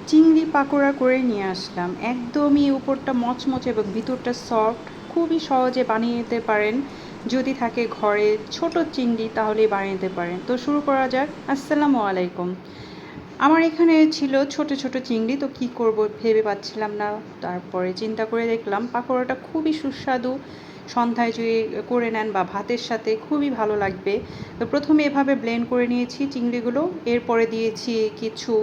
চিংড়ি পাকোড়া করে নিয়ে আসলাম। একদমই উপরটা মচমচে এবং ভিতরটা সফট। খুবই সহজে বানিয়ে নিতে পারেন। যদি থাকে ঘরে ছোট চিংড়ি তাহলেই বানিয়ে নিতে পারেন। তো শুরু করা যাক। আসসালামু আলাইকুম। আমার এখানে ছিল ছোট ছোট চিংড়ি, তো কি করব ভেবে পাচ্ছিলাম না। তারপরে চিন্তা করে দেখলাম পাকোড়াটা খুবই সুস্বাদু। সন্ধ্যায় যদি করে নেন বা ভাতের সাথে খুবই ভালো লাগবে। তো প্রথমে এভাবে ব্লেন্ড করে নিয়েছি চিংড়িগুলো। এরপরে দিয়েছি কিছু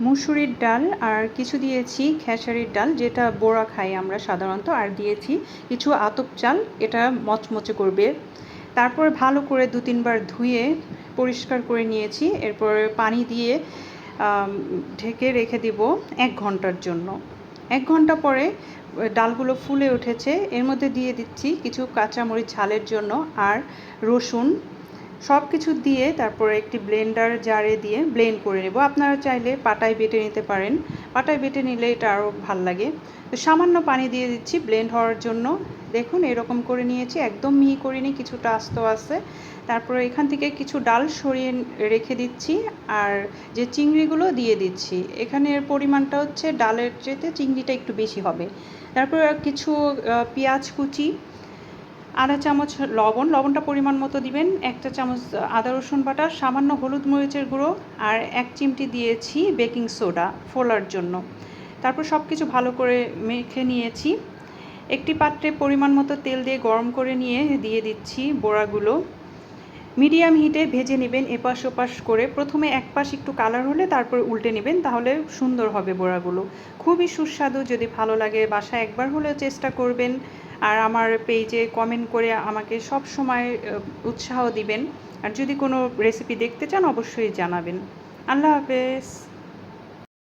মুসুরির ডাল আর কিছু দিয়েছি খেসারির ডাল, যেটা বোড়া খাই আমরা সাধারণত, আর দিয়েছি কিছু আতপ চাল, এটা মচমচে করবে। তারপর ভালো করে ২-৩ বার ধুয়ে পরিষ্কার করে নিয়েছি। এরপর পানি দিয়ে ঢেকে রেখে দিব ১ ঘন্টার জন্য। ১ ঘন্টা পরে ডালগুলো ফুলে উঠেছে। এর মধ্যে দিয়ে দিচ্ছি কিছু কাঁচামরিচ ঝালের জন্য আর রসুন। সব কিছু দিয়ে তারপরে একটি ব্লেন্ডার জারে দিয়ে ব্লেন্ড করে নেব। আপনারা চাইলে পাটায় বেটে নিতে পারেন। পাটায় বেটে নিলে এটা আরও ভাল লাগে। তো সামান্য পানি দিয়ে দিচ্ছি ব্লেন্ড হওয়ার জন্য। দেখুন এরকম করে নিয়েছি, একদম মিহি করিনি, কিছুটা আস্ত আছে। তারপরে এখান থেকে কিছু ডাল সরিয়ে রেখে দিচ্ছি আর যে চিংড়িগুলো দিয়ে দিচ্ছি। এখানের পরিমাণটা হচ্ছে ডালের চেয়ে চিংড়িটা একটু বেশি হবে। তারপর কিছু পেঁয়াজ কুচি, আধা চামচ লবণ, লবণটা পরিমাণ মতো দিবেন, ১ চা চামচ আদা রসুন বাটা, সামান্য হলুদ মরিচের গুঁড়ো আর ১ চিমটি দিয়েছি বেকিং সোডা ফোলার জন্য। তারপর সব কিছু ভালো করে মেখে নিয়েছি। একটি পাত্রে পরিমাণ মতো তেল দিয়ে গরম করে নিয়ে দিয়ে দিচ্ছি বড়াগুলো। মিডিয়াম হিটে ভেজে নেবেন এপাশ ওপাশ করে। প্রথমে এক পাশ একটু কালার হলে তারপর উল্টে নেবেন, তাহলে সুন্দর হবে বড়াগুলো। খুবই সুস্বাদু। যদি ভালো লাগে বাসায় একবার হলেও চেষ্টা করবেন। আর আমার পেজে কমেন্ট করে আমাকে সব সময় উৎসাহ দিবেন। আর যদি কোনো রেসিপি দেখতে চান অবশ্যই জানাবেন। আল্লাহ হাফেজ।